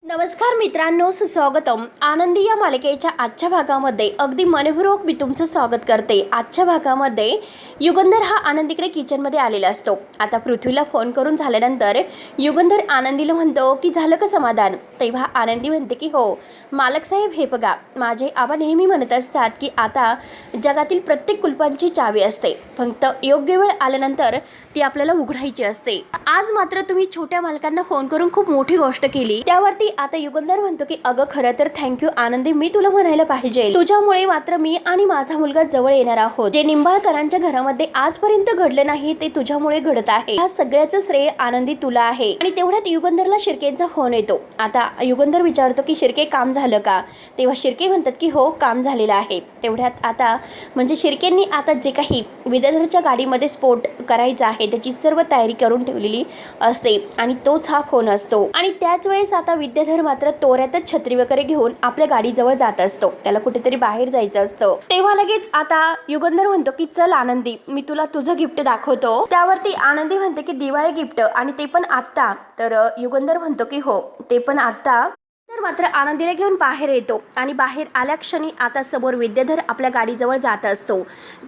नमस्कार मित्रांनो, सुस्वागतम. आनंदी या मालिकेच्या आजच्या भागामध्ये अगदी मनपूर्वक मी तुमचं स्वागत करते. आजच्या भागामध्ये युगंधर हा आनंदीकडे किचनमध्ये आलेला असतो. आता पृथ्वीला फोन करून झाल्यानंतर युगंधर आनंदीला म्हणतो की झालं का समाधान. तेव्हा आनंदी म्हणते की हो मालक साहेब, हे बघा माझे आबा नेहमी म्हणत असतात की आता जगातील प्रत्येक कुलपांची चावी असते, फक्त योग्य वेळ आल्यानंतर ती आपल्याला उघडायची असते. आज मात्र तुम्ही छोट्या मालकांना फोन करून खूप मोठी गोष्ट केली. त्यावरती आता युगंधर म्हणतो की अगं खरं तर थँक्यू आनंदी, मी तुला म्हणायला पाहिजे, तुझ्यामुळे मात्र मी आणि माझा मुलगा जवळ येणार आहोत. जे निंबाळकरांच्या घरामध्ये आजपर्यंत घडले नाही ते तुझ्यामुळे घडत आहे. या सगळ्याचं श्रेय आनंदी तुला आहे. आणि तेवढ्यात युगंधरला शिर्केचा फोन येतो. आता युगंधर विचारतो की शिर्के काम झालं का. तेव्हा शिर्के म्हणतात की हो काम झालेलं आहे. तेवढ्यात आता म्हणजे शिर्केंनी आता जे काही विद्याधरच्या गाडीमध्ये स्फोट करायचा आहे त्याची सर्व तयारी करून ठेवलेली असते आणि तोच हा फोन असतो. आणि त्याच वेळेस आता विद्याधर मात्र तोऱ्यातच छत्री वगैरे घेऊन आपल्या गाडीजवळ जात असतो. त्याला कुठेतरी बाहेर जायचं असतं. तेव्हा लगेच आता युगंधर म्हणतो की चल आनंदी, मी तुला तुझं गिफ्ट दाखवतो. त्यावरती आनंदी म्हणते की दिवाळी गिफ्ट, आणि ते पण आत्ता. तर युगंधर म्हणतो की हो ते पण आत्ता. तर मात्र आनंदीला घेऊन बाहेर येतो आणि बाहेर आल्या क्षणी आता समोर विद्याधर आपल्या गाडीजवळ जात असतो.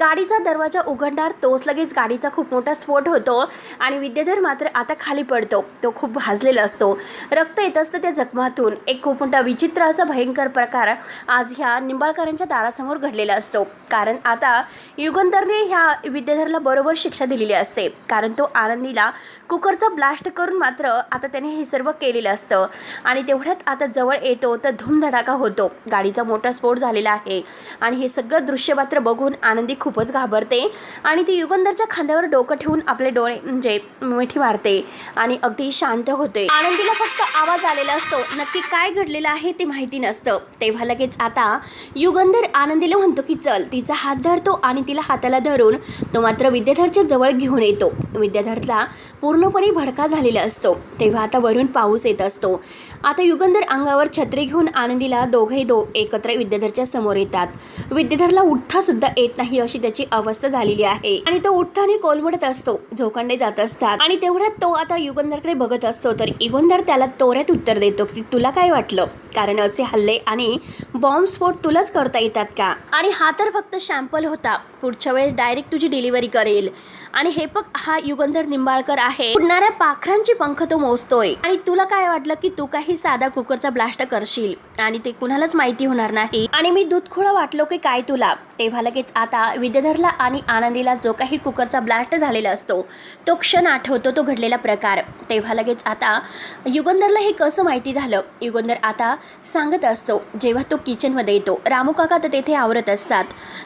गाडीचा दरवाजा उघडणार तोच लगेच गाडीचा खूप मोठा स्फोट होतो आणि विद्याधर मात्र आता खाली पडतो. तो खूप भाजलेला असतो, रक्त येत असतं त्या जखमातून. एक खूप मोठा विचित्र असा भयंकर प्रकार आज ह्या निंबाळकरांच्या दारासमोर घडलेला असतो. कारण आता युगंधरने ह्या विद्याधरला बरोबर शिक्षा दिलेली असते, कारण तो आनंदीला कुकरचा ब्लास्ट करून मात्र आता त्याने हे सर्व केलेलं असतं. आणि तेवढ्यात आता जवळ येतो तर धूमधडाका होतो. गाडीचा मोठा स्फोट झालेला आहे आणि हे सगळं दृश्य मात्र बघून आनंदी खूपच घाबरते आणि ती युगंधरच्या खांद्यावर डोकं ठेवून आपले डोळे म्हणजे मिठी मारते आणि अगदी शांत होते. आनंदीला फक्त आवाज आलेला असतो, नक्की काय घडलेलं आहे ते माहिती नसतं. तेव्हा लगेच आता युगंधर आनंदीला म्हणतो की चल. तिचा हात धरतो आणि तिला हाताला धरून तो मात्र विद्याधरच्या जवळ घेऊन येतो. विद्याधरला पूर्णपणे भडका झालेला असतो. तेव्हा आता वरून पाऊस येत असतो. आता युगंधर अंगावर छत्री घेऊन आनंदीला दोघे एकत्र विद्याधरच्या समोर येतात. विद्याधरला उठता सुद्धा येत नाही अशी त्याची अवस्था झालेली आहे आणि तो उठताना कोलमडत असतो. झोकांडे जात असतात आणि तेवढ्यात तो आता युगंधरकडे बघत असतो. तर युगंधर त्याला तोऱ्यात उत्तर देतो की तुला काय वाटलं, कारण असे हल्ले आणि बॉम्बस्फोट तुलाच करता येतात का. आणि हा तर फक्त सॅम्पल होता, पुढच्या वेळेस डायरेक्ट तुझी डिलिव्हरी करेल. आणि हे बघ हा युगंधर निंबाळकर आहे, उडणाऱ्या पाखरांची पंख तो मोजतोय. आणि तुला काय वाटलं की तू काही साधा कुकरचा ब्लास्ट करशील आणि ते कुणालाच माहिती होणार नाही आणि मी दूधखोळा वाटलो की काय तुला. तेव्हा लगेच आता विद्याधरला आणि आनंदीला जो काही कुकरचा ब्लास्ट झालेला असतो तो क्षण आठवतो, तो घडलेला प्रकार. तेव्हा लगेच आता युगंधरला हे कसं माहिती झालं. युगंधर आता सांगत असतो. जेव्हा तो किचनमध्ये येतो, रामू काका तर तेथे आवरत असतात.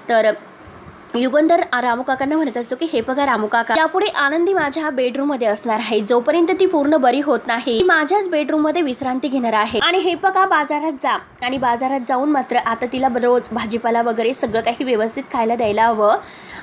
तर युगंधर रामू काकांना म्हणत असतो की हे बघा रामू काका, यापुढे आनंदी माझ्या बेडरूम मध्ये असणार आहे. जोपर्यंत ती पूर्ण बरी होत नाही माझ्याच बेडरूम मध्ये विश्रांती घेणार आहे. आणि हे बघा बाजारात जा आणि बाजारात जाऊन मात्र आता तिला रोज भाजीपाला वगैरे सगळं काही व्यवस्थित खायला द्यायला हवं.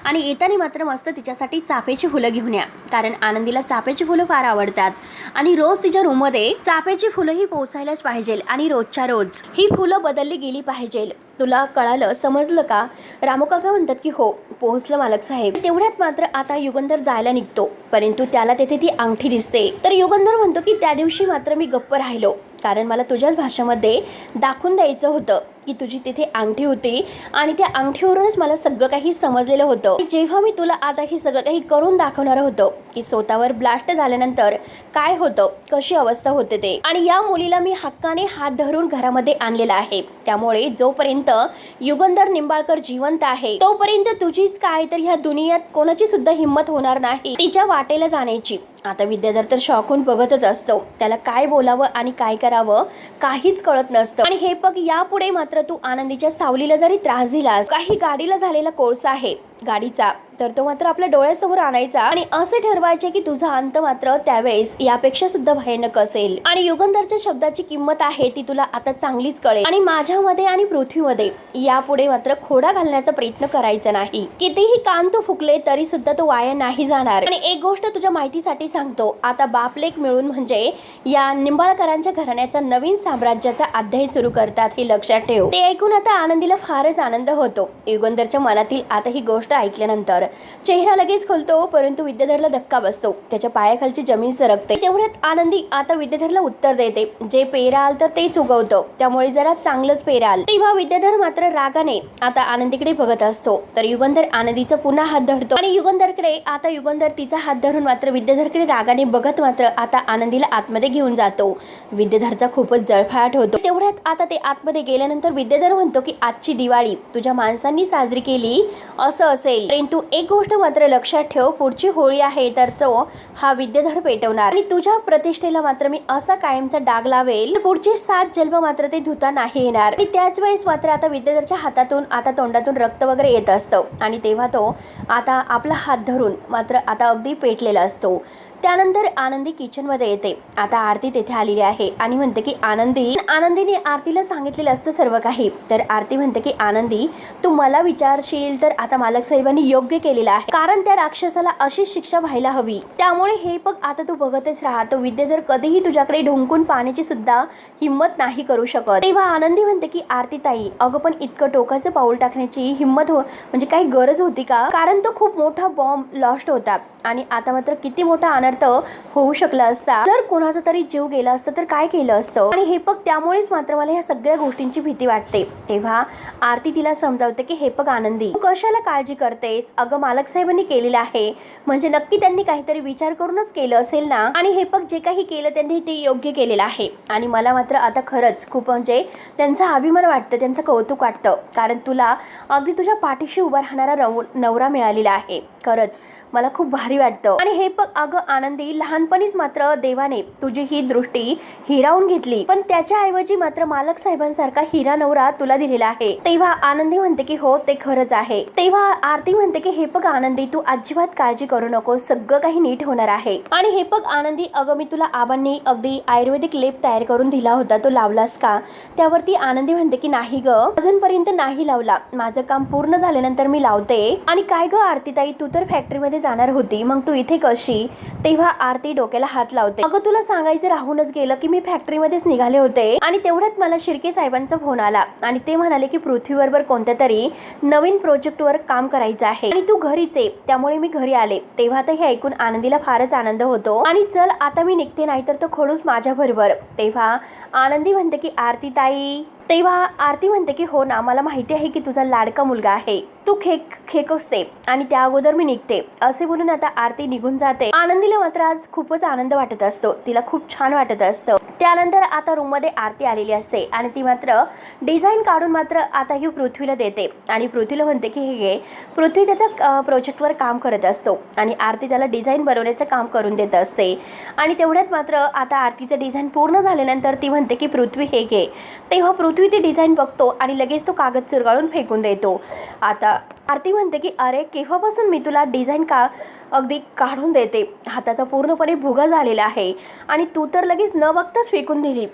आणि येताना मात्र मस्त तिच्यासाठी चाफ्याची फुलं घेऊन या, कारण आनंदीला चाफ्याची फुलं फार आवडतात. आणि रोज तिच्या रूममध्ये चाफ्याची फुलं ही पोहोचायलाच पाहिजे आणि रोजच्या रोज ही फुलं बदलली गेली पाहिजे. तुला कळालं, समजलं का. रामू काका म्हणतात की हो पोहोचलं मालक साहेब. तेवढ्यात मात्र आता युगंधर जायला निघतो, परंतु त्याला तेथे ती अंगठी दिसते. तर युगंधर म्हणतो की त्या दिवशी मात्र मी गप्प राहिलो, कारण मला तुझ्याच भाषेमध्ये दाखवून द्यायचं होतं की तुझी तिथे अंगठी होती आणि त्या अंगठीवरूनच मला सगळं काही समजलेलं होतं. जेव्हा मी तुला आता हे सगळं काही करून दाखवणार होतं की स्वतःवर ब्लास्ट झाल्यानंतर काय होतं, कशी अवस्था होते ते. आणि या मुलीला मी हक्काने हात धरून घरामध्ये आणलेला आहे. त्यामुळे जोपर्यंत युगंधर निंबाळकर जिवंत आहे तोपर्यंत तुझीच काय तर ह्या दुनियात कोणाची सुद्धा हिंमत होणार नाही तिच्या वाटेला जाण्याची. आता विद्याधर तर शॉक होऊन बघतच असतो. त्याला काय बोलावं आणि काय करावं काहीच कळत नसतं. आणि हे बघ यापुढे मात्र तू आनंदीच्या सावलीला जरी त्रास दिलास, काही गाडीला झालेला कोळसा आहे गाडीचा, तर तो मात्र आपल्या डोळ्यासमोर आणायचा आणि असे ठरवायचे की तुझा अंत मात्र त्यावेळेस यापेक्षा सुद्धा भयानक असेल. आणि युगंधरच्या शब्दाची किंमत आहे ती तुला आता चांगलीच कळेल. आणि माझ्यामध्ये आणि पृथ्वीमध्ये यापुढे मात्र खोडा घालण्याचा प्रयत्न करायचा नाही. कितीही कान तू फुकले तरी सुद्धा तो वाया नाही जाणार. आणि एक गोष्ट तुझ्या माहितीसाठी सांगतो, आता बापलेक मिळून म्हणजे या निंबाळकरांच्या घराण्याचा नवीन साम्राज्याचा अध्याय सुरू करतात हे लक्षात ठेव. ते ऐकून आता आनंदीला फारच आनंद होतो. युगंधरच्या मनातील आता ही गोष्ट ऐकल्यानंतर चेहरा लगेच खोलतो, परंतु विद्याधरला धक्का बसतो. त्याच्या पायाखालची जमीन सरकते. तेवढ्यात आनंदी आता विद्याधरला उत्तर देते, जे पेराल तर तेच उगवतं, त्यामुळे जरा चांगलंच पेराल. तेव्हा विद्याधर मात्र रागाने आता आनंदीकडे बघत असतो. तर युगंधर आनंदीचा पुन्हा हात धरतो आणि युगंधर तिचा हात धरून मात्र विद्याधरकडे रागाने बघत मात्र आता आनंदीला आतमध्ये घेऊन जातो. विद्याधरचा खूपच जळफळाट होतो. तेवढ्यात आता ते आतमध्ये गेल्यानंतर विद्याधर म्हणतो की आजची दिवाळी तुझ्या माणसांनी साजरी केली असं असेल, परंतु एक गोष्ट मात्र लक्षात ठेव, पुढची होळी आहे तर तो हा विद्याधर पेटवणार आणि तुझ्या प्रतिष्ठेला मात्र मी असा कायमचा डाग लावेल, पुढचे 7 जन्म मात्र ते धुता नाही येणार. आणि त्याच वेळेस मात्र आता विद्याधरच्या हातातून आता तोंडातून रक्त वगैरे येत असतं आणि तेव्हा तो आता आपला हात धरून मात्र आता अगदी पेटलेला असतो. त्यानंतर आनंदी किचनमध्ये येते. आता आरती तेथे आलेली आहे आणि म्हणते की आनंदीने आरतीला सांगितलेलं असतं सर्व काही. तर आरती म्हणते की आनंदी, तू मला विचारशील तर आता मालक साहेबांनी योग्य केलेलं आहे, कारण त्या राक्षसाला अशीच शिक्षा व्हायला हवी. त्यामुळे हे बघ, आता तू बघतच राहा, तो विद्याधर कधीही तुझ्याकडे ढुंकून पाण्याची सुद्धा हिंमत नाही करू शकत. तेव्हा आनंदी म्हणते की आरती ताई, अगं पण इतकं टोकाचं पाऊल टाकण्याची हिंमत म्हणजे काही गरज होती का? कारण तो खूप मोठा बॉम्ब लॉस्ट होता आणि आता मात्र किती मोठा अनर्थ होऊ शकला असता. जर कोणाचा तरी जीव गेला असता तर काय केलं असतं. आणि हे बघ, त्यामुळेच मात्र मला ह्या सगळ्या गोष्टींची भीती वाटते. तेव्हा आरती तिला समजावते की हे बघ आनंदी, तू कशाला काळजी करतेस? अगं मालक साहेबांनी केलेलं आहे म्हणजे नक्की त्यांनी काहीतरी विचार करूनच केलं असेल ना. आणि हे बघ, जे काही केलं त्यांनी ते योग्य केलेलं आहे आणि मला मात्र आता खरंच खूप म्हणजे त्यांचा अभिमान वाटतं, त्यांचं कौतुक वाटतं, कारण तुला अगदी तुझ्या पाठीशी उभा राहणारा नवरा मिळालेला आहे. खरंच मला खूप भारी वाटतं. आणि हे बघ अगं आनंदी, लहानपणीच मात्र देवाने तुझी ही दृष्टी हिरावून घेतली, पण त्याच्या ऐवजी मात्र मालक साहेबांसारखा हिरा नवरा तुला दिलेला आहे. तेव्हा आनंदी म्हणते की हो, ते खरंच आहे. तेव्हा आरती म्हणते की हे बघ आनंदी, तू अजिबात काळजी करू नको, सगळं काही नीट होणार आहे. आणि हे बघ आनंदी, अगं मी तुला आबांनी अगदी आयुर्वेदिक लेप तयार करून दिला होता, तो लावलास का? त्यावरती आनंदी म्हणते की नाही ग, अजूनपर्यंत नाही लावला, माझं काम पूर्ण झाल्यानंतर मी लावते. आणि काय ग आरती ताई, तू तर फॅक्टरीमध्ये जाणार होती, मग तू इथे कशी? तेव्हा आरती डोक्याला हात लावते. अगं तुला सांगायचं राहूनच गेलं की मी फॅक्टरीमध्येच निघाले होते आणि तेवढ्यात मला शिर्के साहेबांचा फोन आला आणि ते म्हणाले की पृथ्वीबरोबर कोणत्या तरी नवीन प्रोजेक्टवर काम करायचं आहे आणि तू घरीच आहे, त्यामुळे मी घरी आले. तेव्हा तर हे ऐकून आनंदीला फारच आनंद होतो आणि चल आता मी निघते, नाहीतर तो खडूस माझ्या बरोबर. तेव्हा आनंदी म्हणते की आरती ताई, तेव्हा आरती म्हणते की हो ना, मला माहिती आहे की तुझा लाडका मुलगा आहे, तू खेकसते आणि त्या अगोदर मी निघते, असे बोलून आता आरती निघून जाते. आनंदीला मात्र आज खूपच आनंद वाटत असतो, तिला खूप छान वाटत असतं. त्यानंतर आता रूम मध्ये आरती आलेली असते आणि ती मात्र डिझाईन काढून मात्र आता ही पृथ्वीला देते आणि पृथ्वीला म्हणते की हे घे. पृथ्वी त्याच्या प्रोजेक्टवर काम करत असतो आणि आरती त्याला डिझाईन बनवण्याचं काम करून देत असते. आणि तेवढ्यात मात्र आता आरतीचं डिझाईन पूर्ण झाल्यानंतर ती म्हणते की पृथ्वी हे घे. तेव्हा पृथ्वी ती डिझाईन बघतो आणि लगेच तो कागद चुरगाळून फेकून देतो. आता आरती म्हणते की अरे, केव्हापासून मी तुला डिझाईन अगदी काढून देते, हाताचा पूर्णपणे भुगा झालेला आहे आणि तू तर लगेच न बघताच फेकून दिली.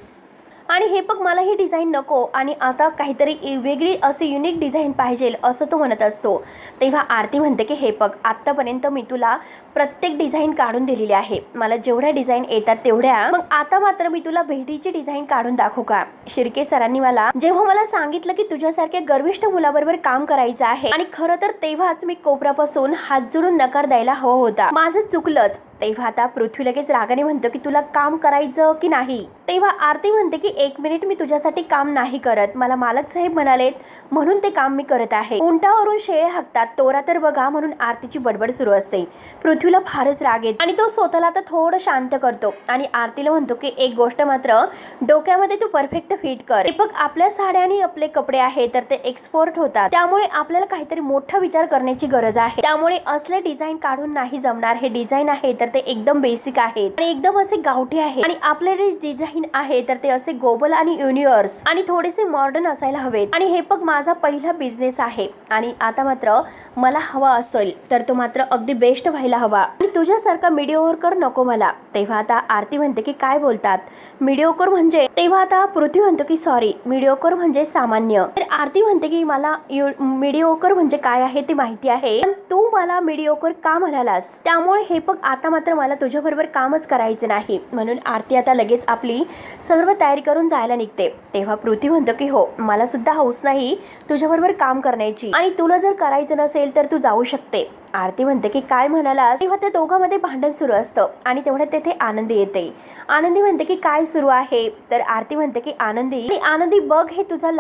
आणि हे बघ, मला ही डिझाईन नको आणि आता काहीतरी वेगळी असे युनिक डिझाईन पाहिजे असं तो म्हणत असतो. तेव्हा आरती म्हणते की हे बघ, आत्तापर्यंत मी तुला प्रत्येक डिझाईन काढून दिलेली आहे, मला जेवढ्या डिझाईन येतात तेवढ्या, मग आता मात्र मी तुला भेटीची डिझाईन काढून दाखवू का? शिर्के सरांनी जेव्हा मला सांगितलं की तुझ्यासारख्या गर्विष्ठ मुलाबरोबर काम करायचं आहे आणि खरं तर तेव्हाच मी कोपऱ्यापासून हात जोडून नकार द्यायला हवा होता, माझं चुकलंच. तेव्हा आता पृथ्वी लगेच रागाने म्हणतो की तुला काम करायचं की नाही? तेव्हा आरती म्हणते की 1 मिनिट, मी तुझ्यासाठी काम नाही करत, मला मालक साहेब म्हणालेत म्हणून ते काम मी करत आहे. उंटावरून शेळे हाकतात, तोरा तर बघा, म्हणून आरतीची बडबड सुरू असते. पृथ्वीला फारच राग येतो आणि तो स्वतःला आता थोडं शांत करतो आणि आरतीला म्हणतो की एक गोष्ट मात्र डोक्यामध्ये तू परफेक्ट फिट कर. बघ, आपल्या साड्या आणि आपले कपडे आहे तर ते एक्सपोर्ट होतात, त्यामुळे आपल्याला काहीतरी मोठा विचार करण्याची गरज आहे. त्यामुळे असले डिझाईन काढून नाही जमणार. हे डिझाईन आहे तर ते एकदम बेसिक आहेत आणि एकदम असे गावठी आहे आणि आपले डिझाईन आहे तर ते असे ग्लोबल आणि युनिव्हर्स आणि थोडेसे मॉडर्न असायला हवेत. आणि हे बघ, माझा पहिला बिझनेस आहे आणि आता मात्र मला हवा असेल तर तो मात्र अगदी बेस्ट व्हायला हवा आणि तुझ्यासारखा मीडिओकर नको मला. तेव्हा आता आरती म्हणते की काय बोलतात मीडिओकर म्हणजे. तेव्हा आता पृथ्वी म्हणतो की सॉरी, मीडिओकर म्हणजे सामान्य. तर आरती म्हणते की मला मीडिओकर म्हणजे काय आहे ते माहिती आहे, पण तू मला मीडिओकर का म्हणालास, त्यामुळे हे बघ आता मात्र मला तुझ्याबरोबर कामच करायचं नाही. म्हणून आरती आता लगेच आपली सर्व तयारी करून जायला निघते. तेव्हा पृथ्वी म्हणतो की हो, मला सुद्धा हौस नाही तुझ्याबरोबर काम करण्याची, आणि तुला जर करायचं नसेल तर तू जाऊ शकते. आरती म्हणते की काय म्हणालास. तेव्हा त्या दोघांमध्ये भांडण सुरू असतं आणि तेवढ्यात तेथे आनंदी येते. आनंदी म्हणते की काय सुरू आहे. तर आरती म्हणते की आनंदी बघ, हे तुझा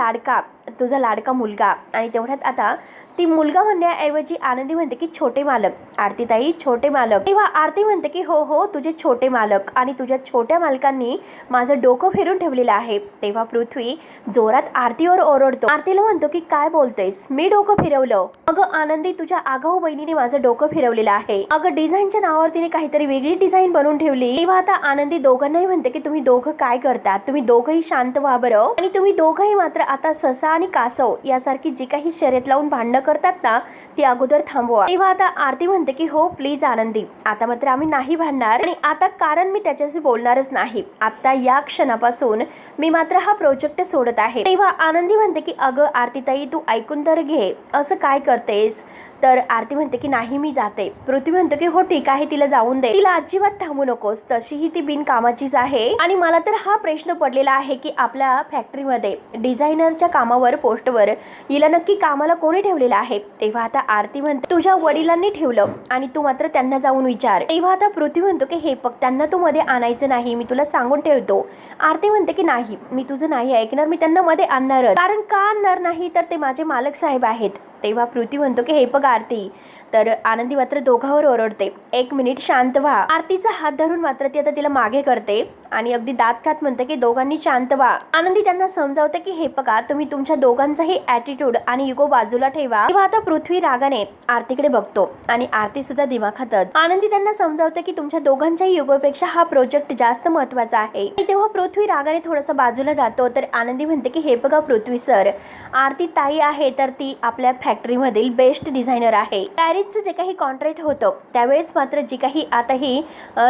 लाडका मुलगा. आणि तेवढ्यात आता ती मुलगा म्हणण्याऐवजी आनंदी म्हणते की छोटे मालक. आरती ताई छोटे मालक. तेव्हा आरती म्हणते की हो तुझे छोटे मालक, आणि तुझ्या छोट्या मालकांनी माझं डोकं फिरून ठेवलेलं आहे. तेव्हा पृथ्वी जोरात आरतीवर ओरडतो. आरतीला म्हणतो की काय बोलतेस, मी डोकं फिरवलं. अगं आनंदी, तुझ्या आगाऊ बहिणीने माझं डोकं फिरवलेलं आहे. अगं डिझाईनच्या नावावर तिने काहीतरी वेगळी डिझाईन बनवून ठेवली. तेव्हा आता आनंदी दोघांनाही म्हणते की तुम्ही दोघं काय करतात, तुम्ही दोघंही शांत व्हा बरं. आणि तुम्ही दोघंही मात्र आता ससा आणि कासव यासारखी जी काही शर्यत लावून भांडणं करतात ना, ती अगोदर थांबवा. तेव्हा आता आरती म्हणते की हो प्लीज आनंदी, आता मात्र आम्ही नाही भांडणार, आणि आता कारण मी त्याच्याशी बोलणारच नाही. आता या क्षणापासून मी मात्र हा प्रोजेक्ट सोडत आहे. तेव्हा आनंदी म्हणते की अगं आरतीताई, तू ऐकून तर घे, असं काय करतेस. तर आरती म्हणते की नाही मी जाते. पृथ्वी म्हणतो की हो ठीक आहे, तिला जाऊन दे, तिला अजिबात थांबू नकोस, तशीही ती बिनकामाचीच आहे. आणि मला तर हा प्रश्न पडलेला आहे की आपल्या फॅक्टरीमध्ये डिझायनरच्या कामावर पोस्टवर हिला नक्की कामाला कोणी ठेवलेलं आहे. तेव्हा आता आरती म्हणते तुझ्या वडिलांनी ठेवलं, आणि तू मात्र त्यांना जाऊन विचार. तेव्हा आता पृथ्वी म्हणतो की हे बघ, त्यांना तू मध्ये आणायचं नाही, मी तुला सांगून ठेवतो. आरती म्हणते की नाही, मी तुझं नाही ऐकणार, मी त्यांना मध्ये आणणार. कारण का आणणार नाही, तर ते माझे मालक साहेब आहेत. तेव्हा पृथ्वी म्हणतो की हे बघ आरती. तर आनंदी मात्र दोघांवर ओरडते, एक मिनिट शांत व्हा. आरतीचा हात धरून मात्र ती आता तिला मागे करते आणि अगदी दात खात म्हणते की दोघांनी शांत व्हा. आनंदी त्यांना समजावते की हे बघा, तुम्ही तुमच्या दोघांचाही ॲटिट्यूड आणि इगो बाजूला ठेवा. तेव्हा आता पृथ्वी रागाने आरतीकडे बघतो आणि आरती सुद्धा दिमाग खातात. आनंदी त्यांना समजावते की तुमच्या दोघांच्याही इगोपेक्षा हा प्रोजेक्ट जास्त महत्वाचा आहे. तेव्हा पृथ्वी रागाने थोडासा बाजूला जातो. तर आनंदी म्हणते की हे बघा पृथ्वी सर, आरती ताई आहे तर ती आपल्या फॅक्टरीमधील बेस्ट डिझायनर आहे. पॅरिसचं जे काही कॉन्ट्रॅक्ट होतं त्यावेळेस मात्र जी काही आता ही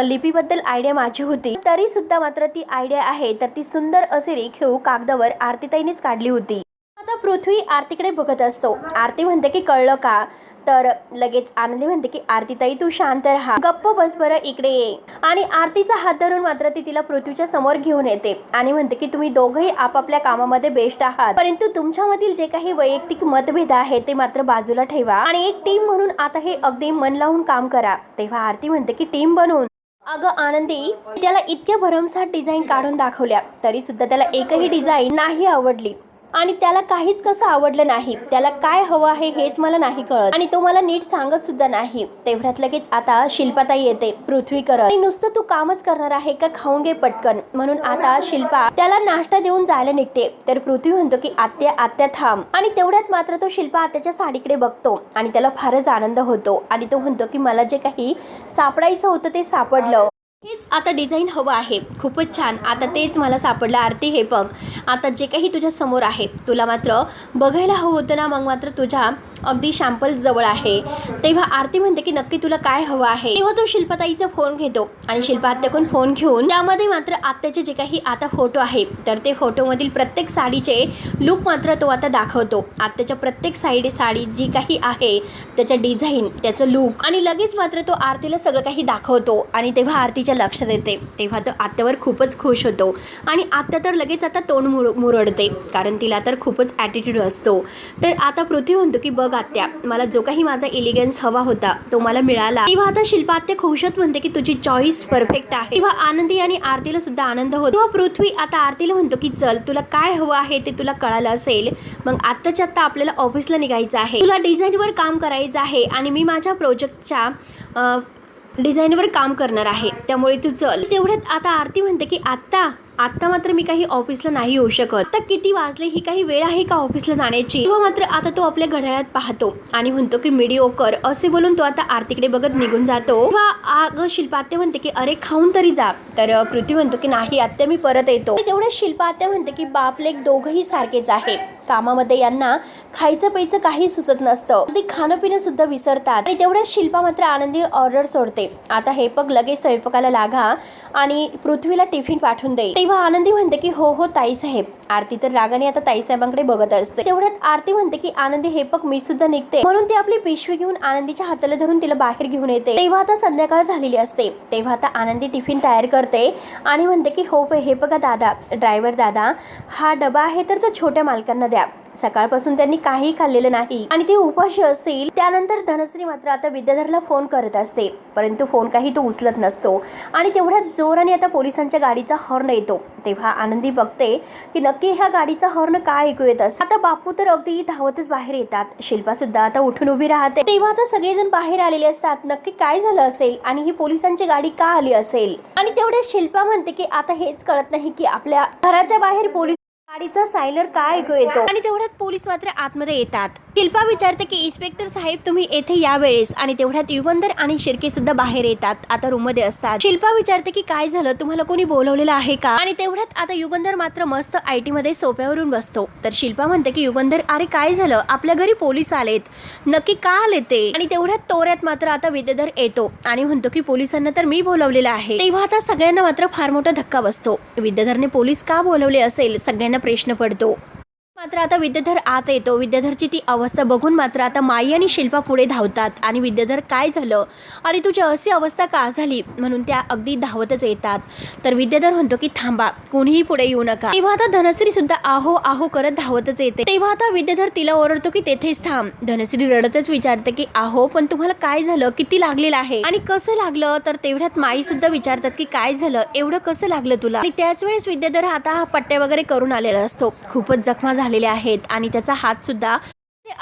लिपीबद्दल आयडिया माझी होती, तरी सुद्धा मात्र ती आयडिया आहे तर ती सुंदर असे रेखीव कागदावर आरतीताईंनीच काढली होती. आता पृथ्वी आरतीकडे बघत असतो. आरती म्हणते की कळलं का. तर लगेच आनंदी म्हणते की आरतीताई तू शांत राहा, गप्प बस बरं, इकडे ये. आणि आरतीचा हात धरून मात्र ती तिला पृथ्वीच्या समोर घेऊन येते आणि म्हणते की तुम्ही दोघंही आपापल्या कामामध्ये बेस्ट आहात, परंतु तुमच्यामधील जे काही वैयक्तिक मतभेद आहेत ते मात्र बाजूला ठेवा आणि एक टीम म्हणून आता हे अगदी मन लावून काम करा. तेव्हा आरती म्हणते की टीम बनवून. अगं आनंदी, त्याला इतक्या भरमसाठ डिझाईन काढून दाखवल्या तरी सुद्धा त्याला एकही डिझाईन नाही आवडली, आणि त्याला काहीच कसं आवडलं नाही. त्याला काय हवं आहे हेच मला नाही कळत, आणि तो मला नीट सांगत सुद्धा नाही. तेवढ्यात लगेच आता शिल्पाताई येते. पृथ्वी करत, आणि नुसतं तू कामच करणार आहे का, खाऊन घे पटकन. म्हणून आता शिल्पा त्याला नाश्ता देऊन जायला निघते. तर पृथ्वी म्हणतो की आत्या थांब. आणि तेवढ्यात मात्र तो शिल्पा आत्याच्या साडीकडे बघतो आणि त्याला फारच आनंद होतो. आणि तो म्हणतो की मला जे काही सापडायचं होतं ते सापडलं, हेच आता डिझाईन हवं आहे, खूपच छान, आता तेच मला सापडलं. आरती हे बघ, आता जे काही तुझ्या समोर आहे तुला मात्र बघायला हवं होतं ना, मग मात्र तुझ्या अगदी शॅम्पल जवळ आहे. तेव्हा आरती म्हणते की नक्की तुला काय हवं आहे. तेव्हा तो शिल्पाताईचा फोन घेतो आणि शिल्पा आत्याकडून फोन घेऊन त्यामध्ये मात्र आत्याचे जे काही आता फोटो आहे तर ते फोटोमधील प्रत्येक साडीचे लुक मात्र तो आता दाखवतो. आत्याच्या प्रत्येक साडी जी काही आहे त्याच्या डिझाईन, त्याचं लुक, आणि लगेच मात्र तो आरतीला सगळं काही दाखवतो. आणि तेव्हा आरतीच्या लक्षात येते. तेव्हा तो आत्यावर खूपच खुश होतो आणि आत्या तर लगेच आता तोंड मुरडते, कारण तिला तर खूपच ॲटिट्यूड असतो. तर आता पृथ्वी म्हणतो की बघ आत्या, मला जो काही माझा एलिगन्स हवा होता तो मला मिळाला. तेव्हा आता शिल्पा आत्या खुशत म्हणते की तुझी चॉईस परफेक्ट आहे. तेव्हा आनंदी आणि आरतीला सुद्धा आनंद होतो. तेव्हा पृथ्वी आता आरतीला म्हणतो की चल, तुला काय हवं आहे ते तुला कळालं असेल, मग आत्ताच्या आत्ता आपल्याला ऑफिसला निघायचं आहे, तुला डिझाईनवर काम करायचं आहे आणि मी माझ्या प्रोजेक्टच्या डिझाईनवर काम करणार आहे, त्यामुळे तू चल. तेवढ्यात आता आरती म्हणते की आत्ता आता मात्र मी काही ऑफिसला नाही येऊ शकत. आता किती वाजले, ही काही वेळ आहे का ऑफिसला जाण्याची? तेव्हा मात्र आता तो आपल्या घड्याळात पाहतो आणि म्हणतो की मीडिओकर असे बोलून तो आता आरतीकडे बघत निघून जातो. तेव्हा अगं शिल्पा आत्या म्हणते की अरे खाऊन तरी जा. तर पृथ्वी म्हणतो की नाही आत्या मी परत येतो. तेवढ्या शिल्पा आत्या म्हणते की बाप लेक दोघंही सारखेच आहे. कामामध्ये यांना खायचं प्यायचं काही सुचत नसतं. ते खाणं पिणं सुद्धा विसरतात. आणि तेवढ्या शिल्पा मात्र आनंदी ऑर्डर सोडते. आता हे पग लगेच स्वयंपाकाला लागा आणि पृथ्वीला टिफिन पाठवून दे. तेव्हा आनंदी म्हणते की हो हो ताईसाहेब. आरती तर रागाने आता ताईसाहेबांकडे बघत असते. तेवढ्यात आरती म्हणते की आनंदी हे पग मी सुद्धा निघते. म्हणून ती आपली पिशवी घेऊन आनंदीच्या हाताला धरून तिला बाहेर घेऊन येते. तेव्हा आता संध्याकाळ झालेली असते. तेव्हा आता आनंदी टिफिन तयार करते आणि म्हणते की हो हे बघा दादा, ड्रायव्हर दादा, हा डबा आहे तर तो छोट्या मालकांना द्या. सकाळपासून त्यांनी काही खाल्लेलं नाही आणि ते उपाशी असतील. त्यानंतर धनश्री मात्र आता विद्याधरला फोन करत असते, परंतु फोन काही तो उचलत नसतो. आणि तेवढ्यात जोराने आता पोलिसांच्या गाडीचा हॉर्न येतो. तेव्हा आनंदी बघते की नक्की ह्या गाडीचा हॉर्न काय ऐकू येत असतो. आता बापू तर अगदी धावतच बाहेर येतात. शिल्पा सुद्धा आता उठून उभी राहते. तेव्हा आता सगळेजण बाहेर आलेले असतात. नक्की काय झालं असेल आणि ही पोलिसांची गाडी का आली असेल? आणि तेवढे शिल्पा म्हणते की आता हेच कळत नाही की आपल्या घराच्या बाहेर पोलीस गाडीचा सायलर काय ऐकू येतो. आणि तेवढ्यात पोलीस मात्र आतमध्ये येतात. शिल्पा विचारते की इन्स्पेक्टर साहेब तुम्ही येथे यावेळेस. आणि तेवढ्यात युगंधर आणि शिर्के सुद्धा बाहेर येतात. आता रूम मध्ये असतात. शिल्पा विचारते की काय झालं, तुम्हाला कोणी बोलवलेलं आहे का? आणि तेवढ्यात आता युगंधर मात्र मस्त IT मध्ये सोप्यावरून बसतो. तर शिल्पा म्हणते की युगंधर अरे काय झालं, आपल्या घरी पोलीस आलेत, नक्की का आले ते? आणि तेवढ्यात तोऱ्यात मात्र आता विद्याधर येतो आणि म्हणतो की पोलिसांना तर मी बोलवलेलं आहे. तेव्हा आता सगळ्यांना मात्र फार मोठा धक्का बसतो. विद्याधरने पोलीस का बोलवले असेल सगळ्यांना प्रश्न पडतो. मात्र आता विद्याधर आत येतो. विद्याधरची ती अवस्था बघून मात्र आता माई आणि शिल्पा पुढे धावतात आणि विद्याधर काय झालं आणि तुझी अशी अवस्था का झाली म्हणून त्या अगदी धावतच येतात. तर विद्याधर म्हणतो की थांबा, कोणीही पुढे येऊ नका. तेव्हा आता धनश्री सुद्धा आहो आहो करत धावतच येते. तेव्हा आता विद्याधर तिला ओरडतो की तेथेच थांब. धनश्री रडतच विचारते की आहो पण तुम्हाला काय झालं, किती लागलेलं आहे आणि कसं लागलं? तर तेवढ्यात माई सुद्धा विचारतात की काय झालं, एवढं कसं लागलं तुला? आणि त्याच वेळेस विद्याधर आता पट्ट्या वगैरे करून आलेला असतो. खूपच जखमा झालेले आहेत आणि त्याचा हात सुद्धा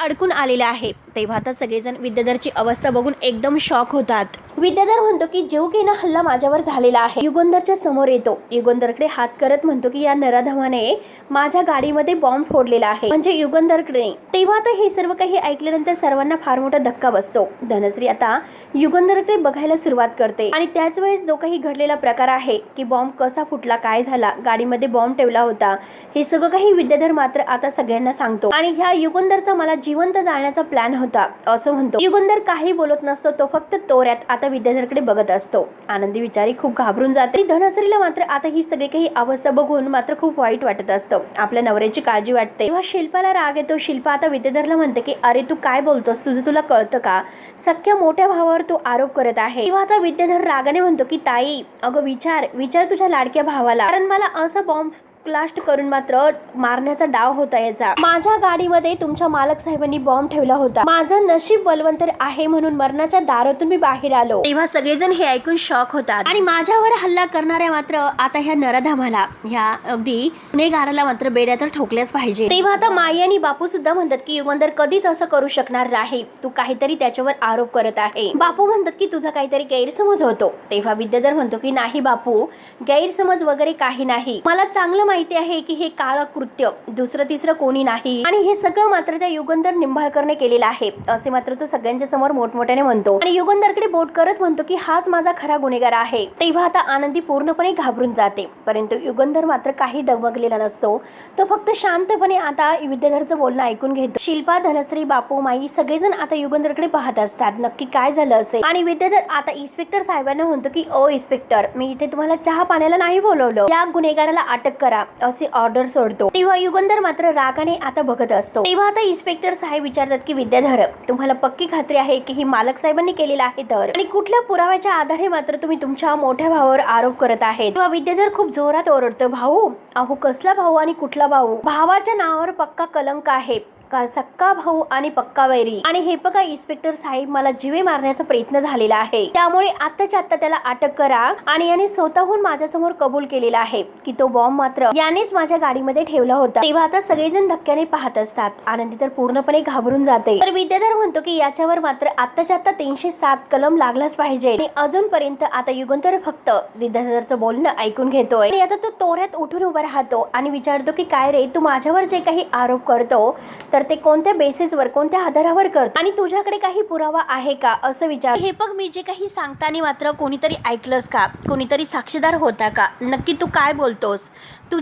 अडकून आलेला आहे. तेव्हा आता सगळेजण विद्याधरची अवस्था बघून एकदम शॉक होतात. विद्याधर म्हणतो की जीव घेणा हल्ला माझ्यावर झालेला आहे. युगंधरच्या समोर येतो. युगंधरकडे हात करत म्हणतो की या नराधमाने माझ्या गाडीमध्ये बॉम्ब फोडलेला आहे, म्हणजे युगंधरकडे. तेव्हा आता हे सर्व काही ऐकल्यानंतर सर्वांना फार मोठा धक्का बसतो. धनश्री आता युगंधरकडे बघायला सुरुवात करते आणि त्याच वेळेस जो काही घडलेला प्रकार आहे की बॉम्ब कसा फुटला, काय झाला, गाडीमध्ये बॉम्ब ठेवला होता, हे सगळं काही विद्याधर मात्र आता सगळ्यांना सांगतो. आणि ह्या युगंधरचा मला जिवंत जाळण्याचा प्लॅन होता असं म्हणतो. युगंधर काही बोलत नसतो. तो फक्त तोऱ्यात आता विद्याधरकडे बघत असतो. आनंदी बिचारी खूप घाबरून जाते. धनश्रीला मात्र आता ही सगळी काही अवस्था बघून मात्र खूप वाईट वाटत असतं. आपल्या नवऱ्याची काळजी वाटते. तेव्हा शिल्पाला राग येतो. शिल्पा आता विद्याधरला म्हणते की अरे तू काय बोलतोस, तुझं तुला कळतं का? सख्या मोठ्या भावावर तू आरोप करत आहे. तेव्हा आता विद्याधर रागाने म्हणतो की ताई अगं विचार तुझ्या लाडक्या भावाला, कारण मला असा बॉम्ब ब्लास्ट करून मात्र मारण्याचा डाव होता याचा. माझ्या गाडीमध्ये तुमच्या मालक साहेबांनी बॉम्ब ठेवला होता. माझं नशीब बलवंतर आहे म्हणून मरणाच्या दारातून मी बाहेर आलो. तेव्हा सगळेजण हे ऐकून शॉक होतात आणि माझ्यावर हल्ला करणाऱ्या मात्र आता ह्या नराधमाला, ह्या अगदी गुन्हेगाराला मात्र बेड्या तर ठोकल्याच पाहिजे. तेव्हा आता माई आणि बापू सुद्धा म्हणतात की युगंधर कधीच असं करू शकणार नाही, तू काहीतरी त्याच्यावर आरोप करत आहे. बापू म्हणतात की तुझा काहीतरी गैरसमज होतो. तेव्हा विद्याधर म्हणतो की नाही बापू, गैरसमज वगैरे काही नाही, मला चांगलं माहिती आहे की हे काळं कृत्य दुसरं तिसरं कोणी नाही आणि हे सगळं मात्र त्या युगंधर निंबाळकरने केलेलं आहे असे मात्र तो सगळ्यांच्या समोर मोठमोठ्याने म्हणतो. आणि युगंधरकडे बोट करत म्हणतो की हाच माझा खरा गुन्हेगार आहे. तेव्हा आता आनंदी पूर्णपणे घाबरून जाते, परंतु युगंधर मात्र काही डगमगलेला नसतो. तो फक्त शांतपणे आता विद्याधरचं बोलणं ऐकून घेतो. शिल्पा, धनश्री, बापू, माई सगळेजण आता युगंधरकडे पाहत असतात नक्की काय झालं असेल. आणि विद्याधर आता इन्स्पेक्टर साहेबांना म्हणतो की ओ इन्स्पेक्टर, मी इथे तुम्हाला चहा पाण्याला नाही बोलवलं, या गुन्हेगाराला अटक करा असे ऑर्डर सोडतो. तेव्हा युगंधर मात्र रागाने आता बघत असतो. तेव्हा आता इन्स्पेक्टर साहेब विचारतात की विद्याधर, तुम्हाला पक्की खात्री आहे की ही मालक साहेबांनी केलेला आहे तर, आणि कुठल्या पुराव्याच्या आधारे मात्र तुम्ही तुमच्या मोठ्या भावावर आरोप करत आहे? तेव्हा विद्याधर खूप जोरात ओरडतो, भाऊ, अहो कसला भाऊ आणि कुठला भाऊ? भावाच्या नावावर पक्का कलंक आहे, का सक्का भाऊ आणि पक्का वैरी. आणि हे बघा इन्स्पेक्टर साहेब, मला जीवे मारण्याचा प्रयत्न झालेला आहे, त्यामुळे आत्ताच्या आत्ता त्याला अटक करा. आणि याने स्वतःहून माझ्यासमोर कबूल केलेला आहे की तो बॉम्ब मात्र यानेच माझ्या गाडीमध्ये ठेवला होता। तेव्हा आता सगळेजण धक्क्याने पाहत असतात। आनंदी तर पूर्णपणे घाबरून जाते। तर विद्याधर म्हणतो की याच्यावर मात्र आत्ताच्या आत्ता 307 कलम लागलाच पाहिजे आणि अजूनपर्यंत आता युगंधर फक्त विद्याधरचं बोलणं ऐकून घेतोय आणि आता तो तोऱ्यात उठून उभा राहतो आणि विचारतो की काय रे, तू माझ्यावर जे काही आरोप करतो तर ते कोणत्या बेसिसवर, कोणत्या आधारावर करतो आणि तुझ्याकडे काही पुरावा आहे का असं विचार। हे बघ, मी जे काही सांगताना मात्र कोणीतरी ऐकलंस का, कोणीतरी साक्षीदार होता का, नक्की तू काय बोलतोस,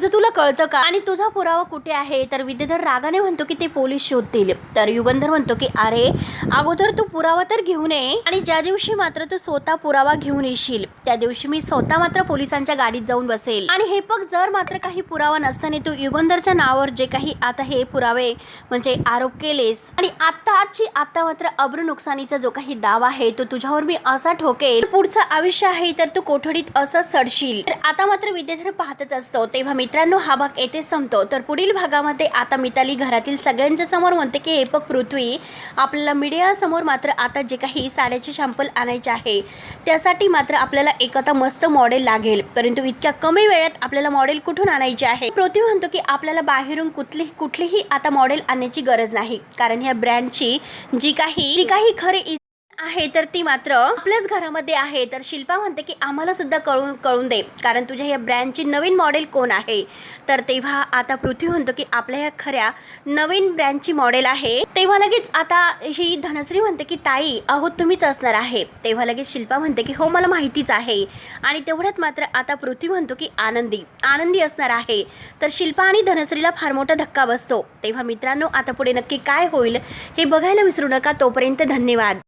तुला कळतं का आणि तुझा पुरावा कुठे आहे। तर विद्याधर रागाने म्हणतो की ते पोलीस शोधतील। तर युगंधर म्हणतो की अरे अगोदर तू पुरावा तर घेऊन ये आणि ज्या दिवशी मात्र तू स्वतः पुरावा घेऊन येशील त्या दिवशी मी स्वतः मात्र पोलिसांच्या गाडीत जाऊन बसेल। आणि हे बघ, जर मात्र काही पुरावा नसताना तू युगंधरच्या नावावर जे काही आता हे पुरावे म्हणजे आरोप केलेस आणि आता मात्र अब्रू नुकसानीचा जो काही दावा आहे तो तुझ्यावर मी असा ठोकेल, पुढचं आयुष्य आहे तर तू कोठडीत असं सडशील। तर आता मात्र विद्याधर पाहतच असतो। तेव्हा मित्रांनो हा भाग येथे संपतो। तर पुढील भागामध्ये आता मिताली घरातील सगळ्यांच्या समोर म्हणते की हे बघ पृथ्वी, आपल्याला मीडिया समोर मात्र आता जे काही साड्याचे शॅम्पल आणायचे आहे त्यासाठी मात्र आपल्याला एक आता मस्त मॉडेल लागेल, परंतु इतक्या कमी वेळात आपल्याला मॉडेल कुठून आणायचे आहे। पृथ्वी म्हणतो की आपल्याला बाहेरून कुठलीही आता मॉडेल आणण्याची गरज नाही, कारण ह्या ब्रँडची जी काही खरी आहे तर ती मात्र आपल्याच घरामध्ये आहे। तर शिल्पा म्हणते की आम्हाला सुद्धा कळून दे, कारण तुझ्या या ब्रँडची नवीन मॉडेल कोण आहे। तर तेव्हा आता पृथ्वी म्हणतो की आपल्या ह्या खऱ्या नवीन ब्रँडची मॉडेल आहे। तेव्हा लगेच आता ही धनश्री म्हणते की ताई अहो तुम्हीच असणार आहे। तेव्हा लगेच शिल्पा म्हणते की हो मला माहितीच आहे। आणि तेवढ्यात मात्र आता पृथ्वी म्हणतो की आनंदी असणार आहे। तर शिल्पा आणि धनश्रीला फार मोठा धक्का बसतो। तेव्हा मित्रांनो आता पुढे नक्की काय होईल हे बघायला विसरू नका। तोपर्यंत धन्यवाद।